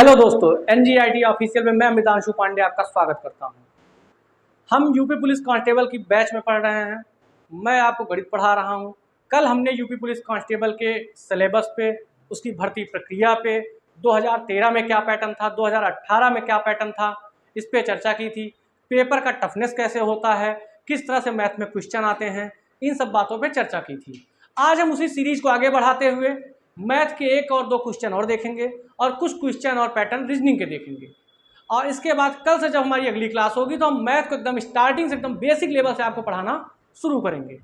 Hello दोस्तों, एनजीआईटी official में मैं मितांशु पांडे आपका स्वागत करता हूं। हम यूपी पुलिस कांस्टेबल की बैच में पढ़ रहे हैं। मैं आपको गणित पढ़ा रहा हूं। कल हमने यूपी पुलिस कांस्टेबल के सिलेबस पे, उसकी भर्ती प्रक्रिया पे, 2013 में क्या पैटर्न था, 2018 में क्या पैटर्न था, इस पे चर्चा की थी। पेपर का टफनेस कैसे होता है, किस तरह से मैथ में क्वेश्चन आते हैं, इन सब बातों पर चर्चा की थी। आज हम उसी सीरीज को आगे बढ़ाते हुए मैथ के एक और दो क्वेश्चन और देखेंगे और कुछ क्वेश्चन और पैटर्न रीजनिंग के देखेंगे। और इसके बाद कल से जब हमारी अगली क्लास होगी तो हम मैथ को एकदम स्टार्टिंग से एकदम बेसिक लेवल से आपको पढ़ाना शुरू करेंगे।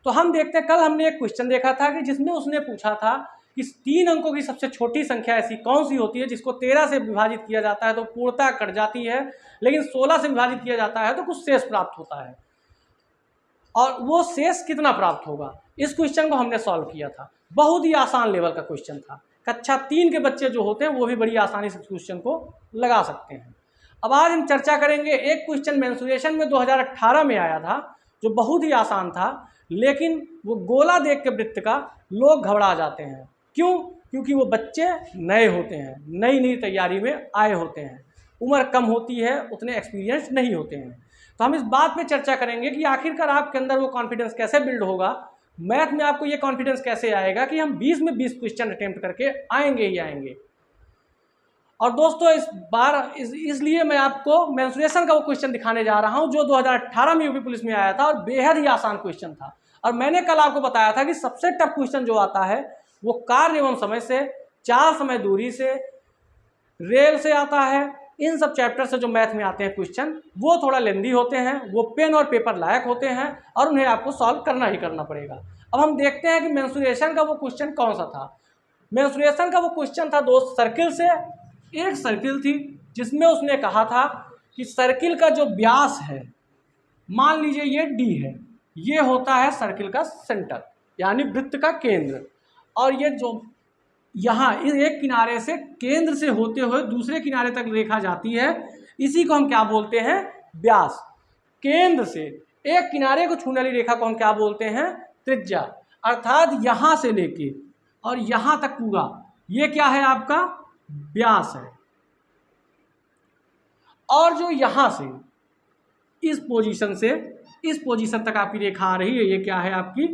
तो हम देखते हैं, कल हमने एक क्वेश्चन देखा था कि जिसमें उसने पूछा था कि 3 अंकों की सबसे छोटी संख्या ऐसी कौन सी होती है जिसको 13 से विभाजित किया जाता है तो पूर्णतः कट जाती है, लेकिन 16 से विभाजित किया जाता है तो कुछ शेष प्राप्त होता है, और वो शेष कितना प्राप्त होगा। इस क्वेश्चन को हमने सॉल्व किया था। बहुत ही आसान लेवल का क्वेश्चन था। कक्षा 3 के बच्चे जो होते हैं वो भी बड़ी आसानी से क्वेश्चन को लगा सकते हैं। अब आज हम चर्चा करेंगे एक क्वेश्चन मेंसुरेशन में 2018 में आया था, जो बहुत ही आसान था, लेकिन वो गोला देख के वृत्त का लोग घबरा जाते हैं। क्यों? क्योंकि वो बच्चे नए होते हैं, नई नई तैयारी में आए होते हैं, उम्र कम होती है, उतने एक्सपीरियंस नहीं होते हैं। तो हम इस बात पे चर्चा करेंगे कि आखिरकार आपके अंदर वो कॉन्फिडेंस कैसे बिल्ड होगा, मैथ में आपको ये कॉन्फिडेंस कैसे आएगा कि हम 20 में 20 क्वेश्चन अटेम्प्ट करके आएंगे ही आएंगे। और दोस्तों इस बार इसलिए मैं आपको मेंसुरेशन का वो क्वेश्चन दिखाने जा रहा हूं जो 2018 में यूपी पुलिस में आया था और बेहद ही आसान क्वेश्चन था। और मैंने कल आपको बताया था कि सबसे टफ क्वेश्चन जो आता है वो कार्य एवं समय से, चाल समय दूरी से, रेल से आता है। इन सब चैप्टर से जो मैथ में आते हैं क्वेश्चन वो थोड़ा लेंदी होते हैं, वो पेन और पेपर लायक होते हैं और उन्हें आपको सॉल्व करना ही करना पड़ेगा। अब हम देखते हैं कि मेंसुरेशन का वो क्वेश्चन कौन सा था। मेंसुरेशन का वो क्वेश्चन था दोस्त सर्किल से। एक सर्किल थी जिसमें उसने कहा था कि सर्किल का जो व्यास है, मान लीजिए ये डी है, ये होता है सर्किल का सेंटर यानी वृत्त का केंद्र, और ये जो यहाँ इस एक किनारे से केंद्र से होते हुए दूसरे किनारे तक रेखा जाती है, इसी को हम क्या बोलते हैं? व्यास। केंद्र से एक किनारे को छूने वाली रेखा को हम क्या बोलते हैं? त्रिज्या। अर्थात यहाँ से लेके और यहाँ तक पूरा ये क्या है? आपका व्यास है। और जो यहाँ से इस पोजीशन से इस पोजीशन तक आपकी रेखा आ रही है, ये क्या है? आपकी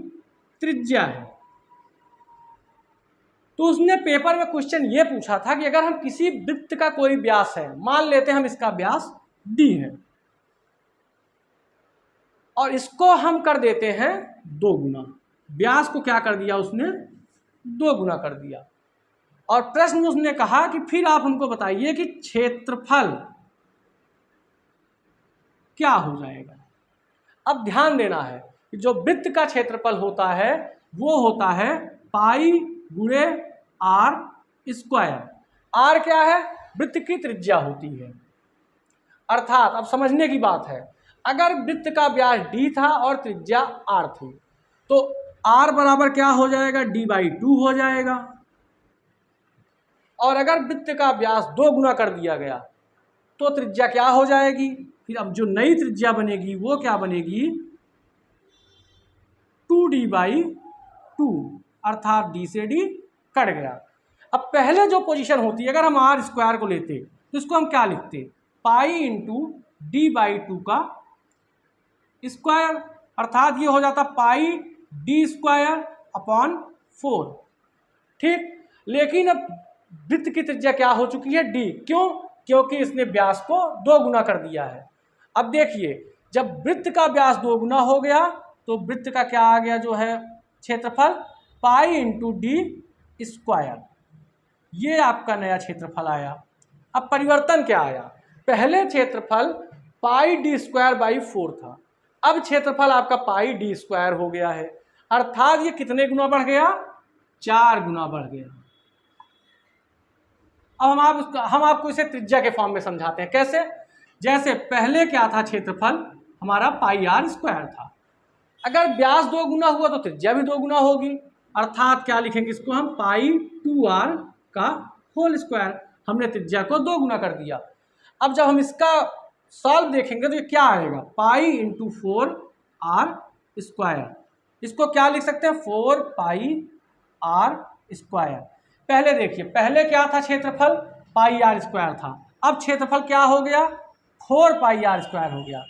त्रिज्या है। तो उसने पेपर में क्वेश्चन ये पूछा था कि अगर हम किसी वृत्त का कोई व्यास है, मान लेते हैं हम इसका व्यास डी है, और इसको हम कर देते हैं 2 गुना। व्यास को क्या कर दिया उसने? 2 गुना कर दिया। और प्रश्न में उसने कहा कि फिर आप हमको बताइए कि क्षेत्रफल क्या हो जाएगा। अब ध्यान देना है कि जो वृत्त का क्षेत्रफल होता है वो होता है पाई गुणे आर स्क्वायर। आर क्या है? वृत्त की त्रिज्या होती है। अर्थात अब समझने की बात है, अगर वृत्त का व्यास डी था और त्रिज्या आर थी तो आर बराबर क्या हो जाएगा? d/2 हो जाएगा। और अगर वृत्त का व्यास 2 गुना कर दिया गया तो त्रिज्या क्या हो जाएगी? फिर अब जो नई त्रिज्या बनेगी वो क्या बनेगी? 2d/2, अर्थात d से d कट गया। अब पहले जो पोजीशन होती है, अगर हम आर स्क्वायर को लेते तो इसको हम क्या लिखते? पाई इंटू d/2 का स्क्वायर, अर्थात ये हो जाता पाई d²/4। ठीक, लेकिन अब वृत्त की त्रिज्या क्या हो चुकी है? d। क्यों? क्योंकि इसने व्यास को 2 गुना कर दिया है। अब देखिए, जब वृत्त का व्यास 2 गुना हो गया तो वृत्त का क्या आ गया जो है क्षेत्रफल? Pi into d²। ये आपका नया क्षेत्रफल आया। अब परिवर्तन क्या आया? पहले क्षेत्रफल पाई d²/4 था, अब क्षेत्रफल आपका पाई d² हो गया है। अर्थात ये कितने गुना बढ़ गया? 4 गुना बढ़ गया। अब हम आपको इसे त्रिज्या के फॉर्म में समझाते हैं। कैसे? जैसे पहले क्या था? क्षेत्रफल हमारा पाई r² था। अगर व्यास 2 गुना हुआ तो त्रिज्या भी 2 गुना होगी, अर्थात क्या लिखेंगे इसको हम? पाई 2r का होल स्क्वायर। हमने त्रिज्या को 2 गुना कर दिया। अब जब हम इसका सॉल्व देखेंगे तो ये क्या आएगा? Pi into 4r²। इसको क्या लिख सकते हैं? 4 पाई r²। पहले देखिए, पहले क्या था क्षेत्रफल? पाई आर स्क्वायर था। अब क्षेत्रफल क्या हो गया, 4 पाई आर स्क्वायर हो गया,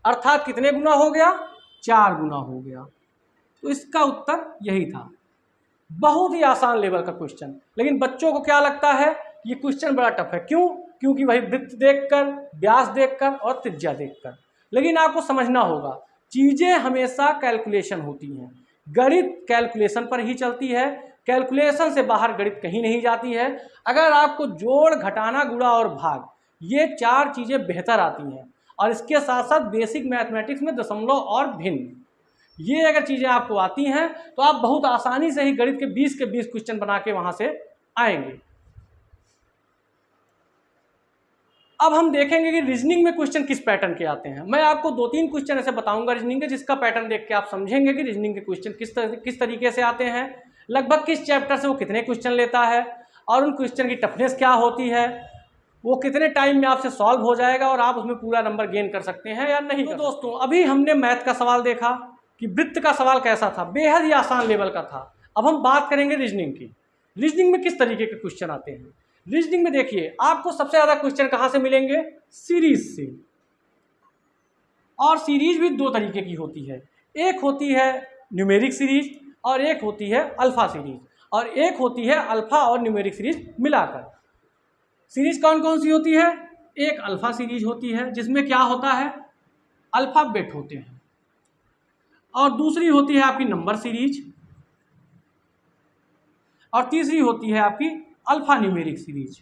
अर्थात कितने गुना हो गया, 4 गुना हो गया। तो इसका उत्तर यही था। बहुत ही आसान लेवल का क्वेश्चन, लेकिन बच्चों को क्या लगता है ये क्वेश्चन बड़ा टफ है। क्यों? क्योंकि वही वृत्त देखकर, व्यास देखकर और त्रिज्या देखकर। लेकिन आपको समझना होगा चीज़ें हमेशा कैलकुलेशन होती हैं, गणित कैलकुलेशन पर ही चलती है, कैलकुलेशन से बाहर गणित कहीं नहीं जाती है। अगर आपको जोड़, घटाना, गुणा और भाग ये 4 चीज़ें बेहतर आती हैं और इसके साथ साथ बेसिक मैथमेटिक्स में दशमलव और भिन्न, ये अगर चीज़ें आपको आती हैं तो आप बहुत आसानी से ही गणित के 20 क्वेश्चन बना के वहाँ से आएंगे। अब हम देखेंगे कि रीजनिंग में क्वेश्चन किस पैटर्न के आते हैं। मैं आपको 2-3 क्वेश्चन ऐसे बताऊंगा रीजनिंग के, जिसका पैटर्न देख के आप समझेंगे कि रीजनिंग के क्वेश्चन किस तरीके से आते हैं, लगभग किस चैप्टर से वो कितने क्वेश्चन लेता है और उन क्वेश्चन की टफनेस क्या होती है, वो कितने टाइम में आपसे सॉल्व हो जाएगा और आप उसमें पूरा नंबर गेन कर सकते हैं या नहीं। तो दोस्तों अभी हमने मैथ का सवाल देखा कि वृत्त का सवाल कैसा था, बेहद ही आसान लेवल का था। अब हम बात करेंगे रीजनिंग की। रीजनिंग में किस तरीके के क्वेश्चन आते हैं। रीजनिंग में देखिए आपको सबसे ज़्यादा क्वेश्चन कहाँ से मिलेंगे, सीरीज से। और सीरीज भी 2 तरीके की होती है, एक होती है न्यूमेरिक सीरीज और एक होती है अल्फा सीरीज, और एक होती है अल्फा और न्यूमेरिक सीरीज मिलाकर। सीरीज कौन कौन सी होती है, एक अल्फा सीरीज होती है जिसमें क्या होता है, अल्फाबेट होते हैं, और दूसरी होती है आपकी नंबर सीरीज, और तीसरी होती है आपकी अल्फा न्यूमेरिक सीरीज।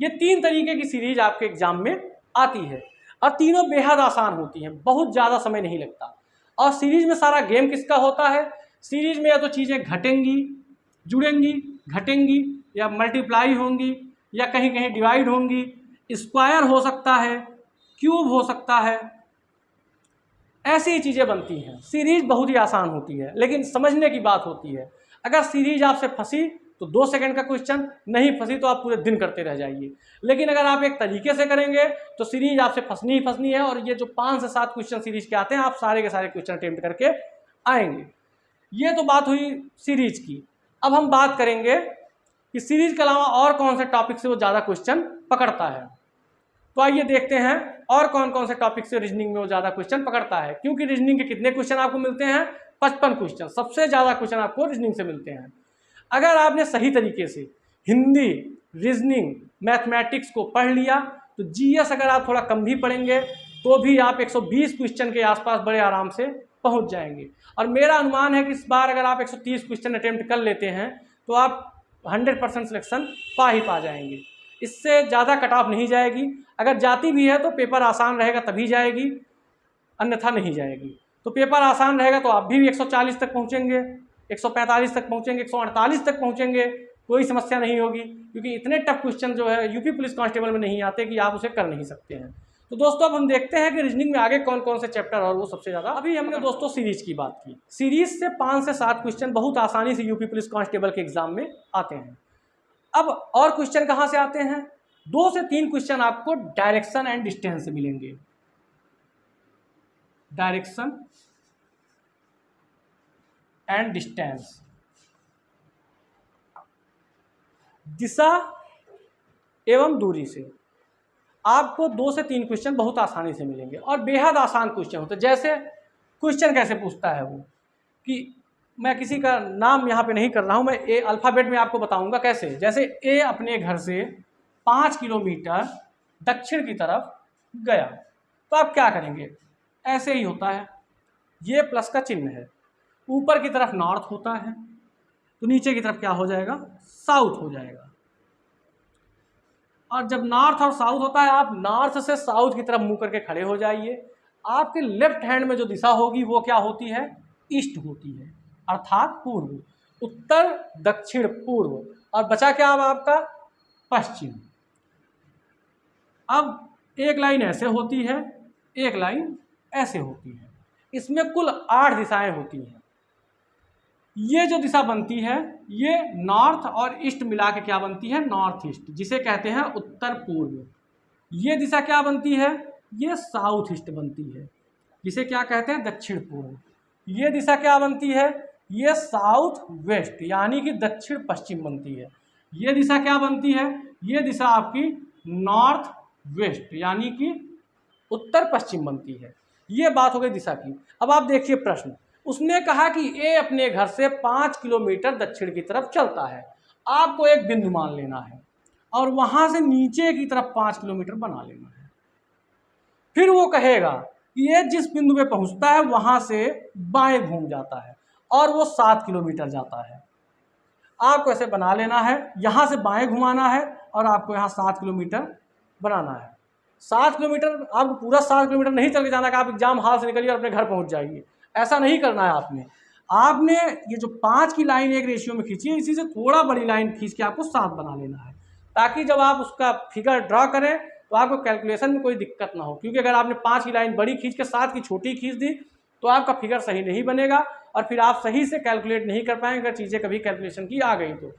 ये 3 तरीके की सीरीज आपके एग्जाम में आती है और तीनों बेहद आसान होती हैं, बहुत ज़्यादा समय नहीं लगता। और सीरीज में सारा गेम किसका होता है, सीरीज में या तो चीज़ें घटेंगी, जुड़ेंगी, घटेंगी, या मल्टीप्लाई होंगी, या कहीं कहीं डिवाइड होंगी, स्क्वायर हो सकता है, क्यूब हो सकता है, ऐसी ही चीज़ें बनती हैं। सीरीज बहुत ही आसान होती है, लेकिन समझने की बात होती है। अगर सीरीज आपसे फंसी तो 2 सेकंड का क्वेश्चन, नहीं फंसी तो आप पूरे दिन करते रह जाइए। लेकिन अगर आप एक तरीके से करेंगे तो सीरीज आपसे फंसनी ही फंसनी है, और ये जो 5 से 7 क्वेश्चन सीरीज के आते हैं आप सारे के सारे क्वेश्चन अटेम्प्ट करके आएंगे। ये तो बात हुई सीरीज की। अब हम बात करेंगे कि सीरीज के अलावा और कौन से टॉपिक से वो ज़्यादा क्वेश्चन पकड़ता है। तो आइए देखते हैं और कौन कौन से टॉपिक से रीजनिंग में वो ज़्यादा क्वेश्चन पकड़ता है। क्योंकि रीजनिंग के कितने क्वेश्चन आपको मिलते हैं, 55 क्वेश्चन, सबसे ज़्यादा क्वेश्चन आपको रीजनिंग से मिलते हैं। अगर आपने सही तरीके से हिंदी, रीजनिंग, मैथमेटिक्स को पढ़ लिया तो जीएस अगर आप थोड़ा कम भी पढ़ेंगे तो भी आप 120 क्वेश्चन के आसपास बड़े आराम से पहुंच जाएंगे। और मेरा अनुमान है कि इस बार अगर आप 130 क्वेश्चन अटेम्प्ट कर लेते हैं तो आप 100% सिलेक्शन पा जाएंगे। इससे ज़्यादा कट ऑफ नहीं जाएगी। अगर जाती भी है तो पेपर आसान रहेगा तभी जाएगी, अन्यथा नहीं जाएगी। तो पेपर आसान रहेगा तो आप भी 140 तक पहुँचेंगे, 145 तक पहुँचेंगे, 148 तक पहुँचेंगे, कोई समस्या नहीं होगी। क्योंकि इतने टफ क्वेश्चन जो है यूपी पुलिस कांस्टेबल में नहीं आते कि आप उसे कर नहीं सकते हैं। तो दोस्तों अब हम देखते हैं कि रीजनिंग में आगे कौन कौन से चैप्टर और वो सबसे ज़्यादा। अभी हमने दोस्तों सीरीज की बात की। सीरीज से 5 से 7 क्वेश्चन बहुत आसानी से यूपी पुलिस कांस्टेबल के एग्जाम में आते हैं। अब और क्वेश्चन कहाँ से आते हैं, 2 से 3 क्वेश्चन आपको डायरेक्शन एंड डिस्टेंस से मिलेंगे। डायरेक्शन एंड डिस्टेंस, दिशा एवं दूरी से आपको 2 से 3 क्वेश्चन बहुत आसानी से मिलेंगे और बेहद आसान क्वेश्चन होते हैं। जैसे क्वेश्चन कैसे पूछता है वो, कि मैं किसी का नाम यहाँ पे नहीं कर रहा हूँ, मैं ए अल्फ़ाबेट में आपको बताऊँगा कैसे। जैसे ए अपने घर से 5 किलोमीटर दक्षिण की तरफ गया, तो आप क्या करेंगे, ऐसे ही होता है, ये प्लस का चिन्ह है, ऊपर की तरफ नॉर्थ होता है तो नीचे की तरफ क्या हो जाएगा, साउथ हो जाएगा। और जब नॉर्थ और साउथ होता है आप नॉर्थ से साउथ की तरफ मुंह करके खड़े हो जाइए। आपके लेफ्ट हैंड में जो दिशा होगी वो क्या होती है, ईस्ट होती है, अर्थात पूर्व, उत्तर, दक्षिण, पूर्व, और बचा क्या अब आपका, पश्चिम। अब एक लाइन ऐसे होती है, एक लाइन ऐसे होती है, इसमें कुल 8 दिशाएं होती हैं। ये जो दिशा बनती है ये नॉर्थ और ईस्ट मिला के क्या बनती है, नॉर्थ ईस्ट, जिसे कहते हैं उत्तर पूर्व। ये दिशा क्या बनती है, ये साउथ ईस्ट बनती है, जिसे क्या कहते हैं, दक्षिण पूर्व। ये दिशा क्या बनती है, ये साउथ वेस्ट यानी कि दक्षिण पश्चिम बनती है। ये दिशा क्या बनती है? ये दिशा आपकी नॉर्थ वेस्ट यानी कि उत्तर पश्चिम बनती है। ये बात हो गई दिशा की। अब आप देखिए प्रश्न, उसने कहा कि ए अपने घर से 5 किलोमीटर दक्षिण की तरफ चलता है। आपको एक बिंदु मान लेना है और वहां से नीचे की तरफ 5 किलोमीटर बना लेना है। फिर वो कहेगा कि ये जिस बिंदु पे पहुंचता है वहां से बाएं घूम जाता है और वो 7 किलोमीटर जाता है। आपको ऐसे बना लेना है, यहाँ से बाएं घुमाना है और आपको यहाँ 7 किलोमीटर बनाना है। 7 किलोमीटर, आपको पूरा 7 किलोमीटर नहीं चल के जाना कि आप एग्जाम हॉल से निकलिए और अपने घर पहुँच जाइए, ऐसा नहीं करना है आपने। आपने ये जो 5 की लाइन एक रेशियो में खींची है, इसी से थोड़ा बड़ी लाइन खींच के आपको 7 बना लेना है, ताकि जब आप उसका फिगर ड्रा करें तो आपको कैलकुलेशन में कोई दिक्कत ना हो। क्योंकि अगर आपने 5 की लाइन बड़ी खींच के 7 की छोटी खींच दी तो आपका फिगर सही नहीं बनेगा और फिर आप सही से कैलकुलेट नहीं कर पाएंगे अगर चीज़ें कभी कैलकुलेशन की आ गई तो।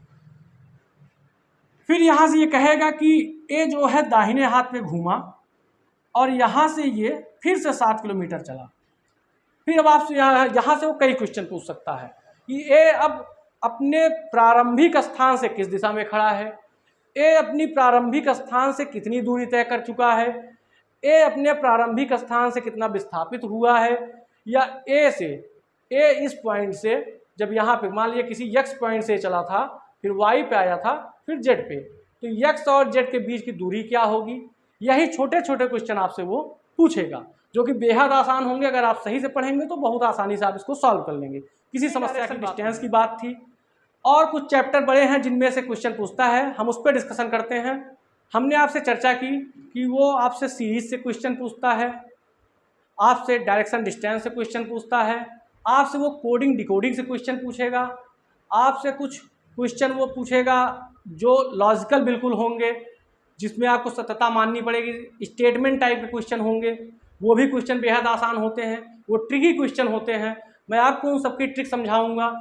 फिर यहाँ से ये कहेगा कि ए जो है दाहिने हाथ पे घूमा और यहाँ से ये फिर से 7 किलोमीटर चला। फिर अब आपसे यहाँ से वो कई क्वेश्चन पूछ सकता है कि ए अब अपने प्रारंभिक स्थान से किस दिशा में खड़ा है, ए अपनी प्रारंभिक स्थान से कितनी दूरी तय कर चुका है, ए अपने प्रारंभिक स्थान से कितना विस्थापित हुआ है, या ए इस पॉइंट से जब यहाँ पे मान लिया किसी x पॉइंट से चला था फिर y पे आया था फिर z पे, तो x और z के बीच की दूरी क्या होगी। यही छोटे छोटे क्वेश्चन आपसे वो पूछेगा जो कि बेहद आसान होंगे। अगर आप सही से पढ़ेंगे तो बहुत आसानी से आप इसको सॉल्व कर लेंगे। किसी समस्या की डिस्टेंस की बात थी और कुछ चैप्टर बड़े हैं जिनमें से क्वेश्चन पूछता है, हम उस पर डिस्कशन करते हैं। हमने आपसे चर्चा की कि वो आपसे सीरीज से क्वेश्चन पूछता है, आपसे डायरेक्शन डिस्टेंस से क्वेश्चन पूछता है, आपसे वो कोडिंग डिकोडिंग से क्वेश्चन पूछेगा, आपसे कुछ क्वेश्चन वो पूछेगा जो लॉजिकल बिल्कुल होंगे, जिसमें आपको सत्यता माननी पड़ेगी, स्टेटमेंट टाइप के क्वेश्चन होंगे, वो भी क्वेश्चन बेहद आसान होते हैं, वो ट्रिकी क्वेश्चन होते हैं। मैं आपको उन सबकी ट्रिक समझाऊंगा,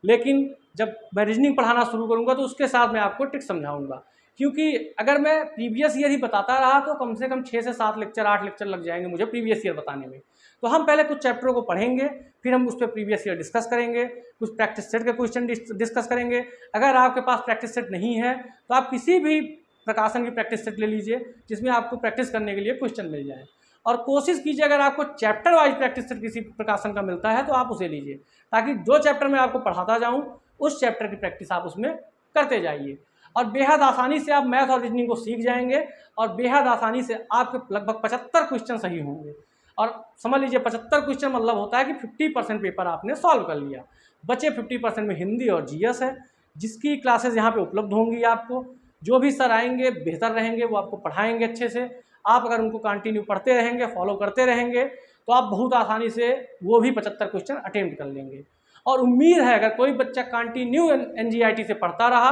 लेकिन जब मैं रीजनिंग पढ़ाना शुरू करूंगा तो उसके साथ मैं आपको ट्रिक समझाऊंगा। क्योंकि अगर मैं प्रीवियस ईयर ही बताता रहा तो कम से कम 6 से 7 लेक्चर 8 लेक्चर लग जाएंगे मुझे प्रीवियस ईयर बताने में। तो हम पहले कुछ चैप्टरों को पढ़ेंगे, फिर हम उस पर प्रीवियस ईयर डिस्कस करेंगे, कुछ प्रैक्टिस सेट के क्वेश्चन डिस्कस करेंगे। अगर आपके पास प्रैक्टिस सेट नहीं है तो आप किसी भी प्रकाशन की प्रैक्टिस सेट ले लीजिए जिसमें आपको प्रैक्टिस करने के लिए क्वेश्चन मिल जाए, और कोशिश कीजिए अगर आपको चैप्टर वाइज प्रैक्टिस सेट किसी प्रकाशन का मिलता है तो आप उसे लीजिए, ताकि जो चैप्टर मैं आपको पढ़ाता जाऊँ उस चैप्टर की प्रैक्टिस आप उसमें करते जाइए और बेहद आसानी से आप मैथ और रीजनिंग को सीख जाएंगे और बेहद आसानी से आपके लगभग 75 क्वेश्चन सही होंगे। और समझ लीजिए 75 क्वेश्चन मतलब होता है कि 50% पेपर आपने सॉल्व कर लिया। बचे 50% में हिंदी और जीएस है, जिसकी क्लासेस यहाँ पे उपलब्ध होंगी। आपको जो भी सर आएंगे बेहतर रहेंगे, वो आपको पढ़ाएंगे अच्छे से। आप अगर उनको कंटिन्यू पढ़ते रहेंगे, फॉलो करते रहेंगे तो आप बहुत आसानी से वो भी 75 क्वेश्चन अटेम्प्ट कर लेंगे। और उम्मीद है अगर कोई बच्चा कंटिन्यू एनजीईआरटी से पढ़ता रहा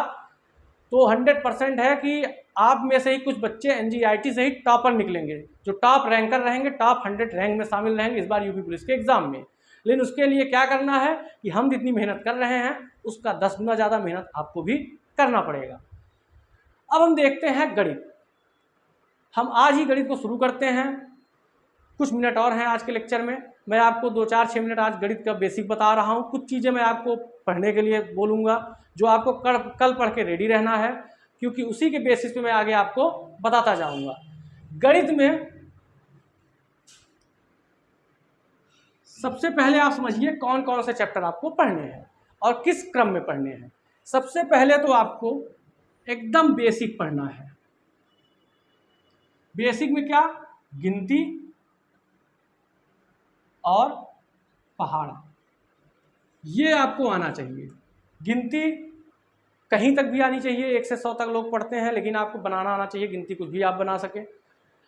तो 100% है कि आप में से ही कुछ बच्चे एनजीईआरटी से ही टॉपर निकलेंगे, जो टॉप रैंकर रहेंगे, टॉप 100 रैंक में शामिल रहेंगे इस बार यूपी पुलिस के एग्जाम में। लेकिन उसके लिए क्या करना है कि हम जितनी मेहनत कर रहे हैं उसका 10 गुना ज़्यादा मेहनत आपको भी करना पड़ेगा। अब हम देखते हैं गणित। हम आज ही गणित को शुरू करते हैं। कुछ मिनट और हैं आज के लेक्चर में। मैं आपको 2-4-6 मिनट आज गणित का बेसिक बता रहा हूँ। कुछ चीज़ें मैं आपको पढ़ने के लिए बोलूँगा जो आपको कल पढ़ के रेडी रहना है, क्योंकि उसी के बेसिस पे मैं आगे आपको बताता जाऊँगा। गणित में सबसे पहले आप समझिए कौन कौन से चैप्टर आपको पढ़ने हैं और किस क्रम में पढ़ने हैं। सबसे पहले तो आपको एकदम बेसिक पढ़ना है। बेसिक में क्या? गिनती और पहाड़ा, ये आपको आना चाहिए। गिनती कहीं तक भी आनी चाहिए, 1 से 100 तक लोग पढ़ते हैं, लेकिन आपको बनाना आना चाहिए गिनती, कुछ भी आप बना सके।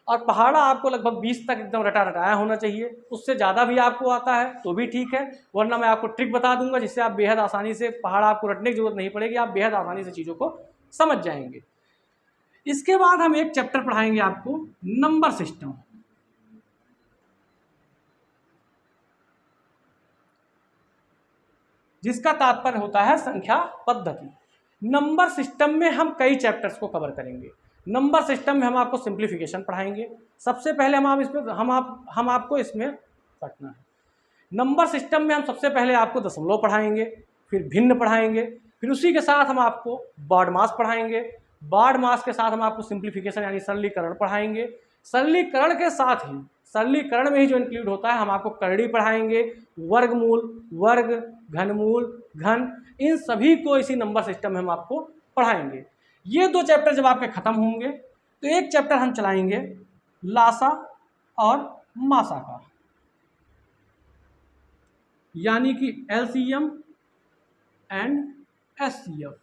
और पहाड़ा आपको लगभग 20 तक एकदम रटाया होना चाहिए। उससे ज़्यादा भी आपको आता है तो भी ठीक है, वरना मैं आपको ट्रिक बता दूंगा जिससे आप बेहद आसानी से, पहाड़ा आपको रटने की जरूरत नहीं पड़ेगी, आप बेहद आसानी से चीज़ों को समझ जाएंगे। इसके बाद हम एक चैप्टर पढ़ाएंगे आपको, नंबर सिस्टम। जिसका तात्पर्य होता है संख्या पद्धति। नंबर सिस्टम में हम कई चैप्टर्स को कवर करेंगे। नंबर सिस्टम में हम आपको सिंप्लीफिकेशन पढ़ाएंगे। सबसे पहले हम आपको इसमें पढ़ना है। नंबर सिस्टम में हम सबसे पहले आपको दशमलव पढ़ाएंगे, फिर भिन्न पढ़ाएंगे, फिर उसी के साथ हम आपको बॉड मास पढ़ाएंगे। बॉड मास के साथ हम आपको सिंप्लीफिकेशन यानी सरलीकरण पढ़ाएंगे। सरलीकरण के साथ ही, सरलीकरण में ही जो इंक्लूड होता है, हम आपको करड़ी पढ़ाएंगे, वर्गमूल, वर्ग, घनमूल, घन, इन सभी को इसी नंबर सिस्टम में हम आपको पढ़ाएंगे। ये 2 चैप्टर जब आपके खत्म होंगे तो एक चैप्टर हम चलाएंगे लासा और मासा का, यानी कि LCM एंड SCF।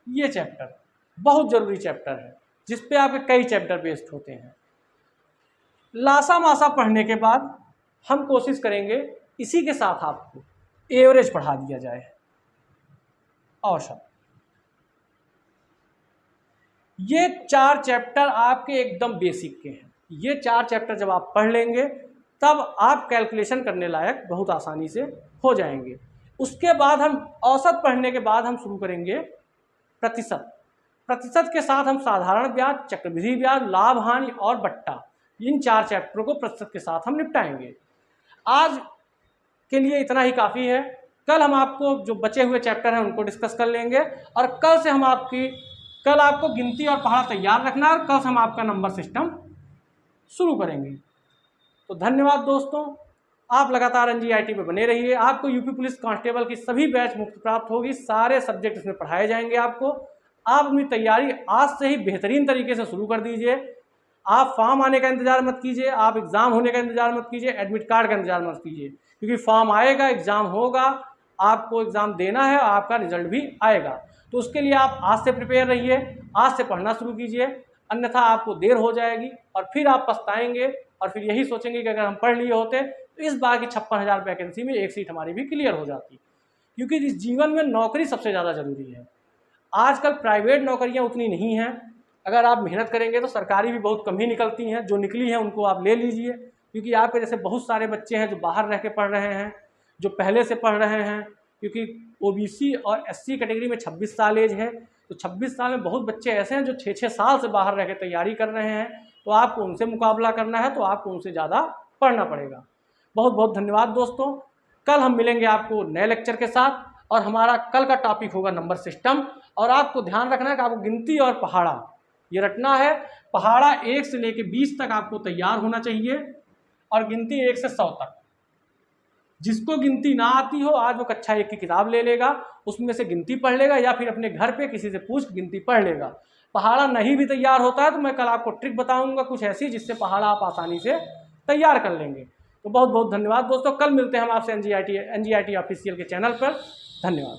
ये चैप्टर बहुत जरूरी चैप्टर है जिस पे आपके कई चैप्टर बेस्ड होते हैं। लासा मासा पढ़ने के बाद हम कोशिश करेंगे इसी के साथ आपको एवरेज पढ़ा दिया जाए, औसत। ये 4 चैप्टर आपके एकदम बेसिक के हैं। ये 4 चैप्टर जब आप पढ़ लेंगे तब आप कैलकुलेशन करने लायक बहुत आसानी से हो जाएंगे। उसके बाद हम औसत पढ़ने के बाद हम शुरू करेंगे प्रतिशत। प्रतिशत के साथ हम साधारण ब्याज, चक्रवृद्धि ब्याज, लाभ हानि और बट्टा, इन 4 चैप्टरों को प्रतिशत के साथ हम निपटाएंगे। आज के लिए इतना ही काफ़ी है। कल हम आपको जो बचे हुए चैप्टर हैं उनको डिस्कस कर लेंगे और कल आपको गिनती और पहाड़ा तैयार रखना है और कल से हम आपका नंबर सिस्टम शुरू करेंगे। तो धन्यवाद दोस्तों, आप लगातार NGIT पे बने रहिए। आपको यूपी पुलिस कांस्टेबल की सभी बैच मुफ्त प्राप्त होगी। सारे सब्जेक्ट इसमें पढ़ाए जाएंगे आपको। आप अपनी तैयारी आज से ही बेहतरीन तरीके से शुरू कर दीजिए। आप फॉर्म आने का इंतजार मत कीजिए, आप एग्ज़ाम होने का इंतजार मत कीजिए, एडमिट कार्ड का इंतजार मत कीजिए, क्योंकि फॉर्म आएगा, एग्ज़ाम होगा, आपको एग्ज़ाम देना है, आपका रिजल्ट भी आएगा। तो उसके लिए आप आज से प्रिपेयर रहिए, आज से पढ़ना शुरू कीजिए, अन्यथा आपको देर हो जाएगी और फिर आप पछताएंगे और फिर यही सोचेंगे कि अगर हम पढ़ लिए होते तो इस बार की 56,000 वैकेंसी में एक सीट हमारी भी क्लियर हो जाती। क्योंकि इस जीवन में नौकरी सबसे ज़्यादा ज़रूरी है। आजकल प्राइवेट नौकरियां उतनी नहीं हैं। अगर आप मेहनत करेंगे तो सरकारी भी बहुत कम ही निकलती हैं। जो निकली हैं उनको आप ले लीजिए, क्योंकि आपके जैसे बहुत सारे बच्चे हैं जो बाहर रह के पढ़ रहे हैं, जो पहले से पढ़ रहे हैं। क्योंकि OBC और SC कैटेगरी में 26 साल एज है, तो 26 साल में बहुत बच्चे ऐसे हैं जो 6-6 साल से बाहर रह के तैयारी कर रहे हैं। तो आपको उनसे मुकाबला करना है तो आपको उनसे ज़्यादा पढ़ना पड़ेगा। बहुत बहुत धन्यवाद दोस्तों। कल हम मिलेंगे आपको नए लेक्चर के साथ और हमारा कल का टॉपिक होगा नंबर सिस्टम। और आपको ध्यान रखना है कि आपको गिनती और पहाड़ा ये रटना है। पहाड़ा 1 से लेकर 20 तक आपको तैयार होना चाहिए और गिनती 1 से 100 तक। जिसको गिनती ना आती हो आज वो कक्षा 1 की किताब ले लेगा, उसमें से गिनती पढ़ लेगा या फिर अपने घर पे किसी से पूछ गिनती पढ़ लेगा। पहाड़ा नहीं भी तैयार होता है तो मैं कल आपको ट्रिक बताऊंगा कुछ ऐसी जिससे पहाड़ा आप आसानी से तैयार कर लेंगे। तो बहुत बहुत धन्यवाद दोस्तों। कल मिलते हैं हम आपसे NGIT ऑफिशियल के चैनल पर। धन्यवाद।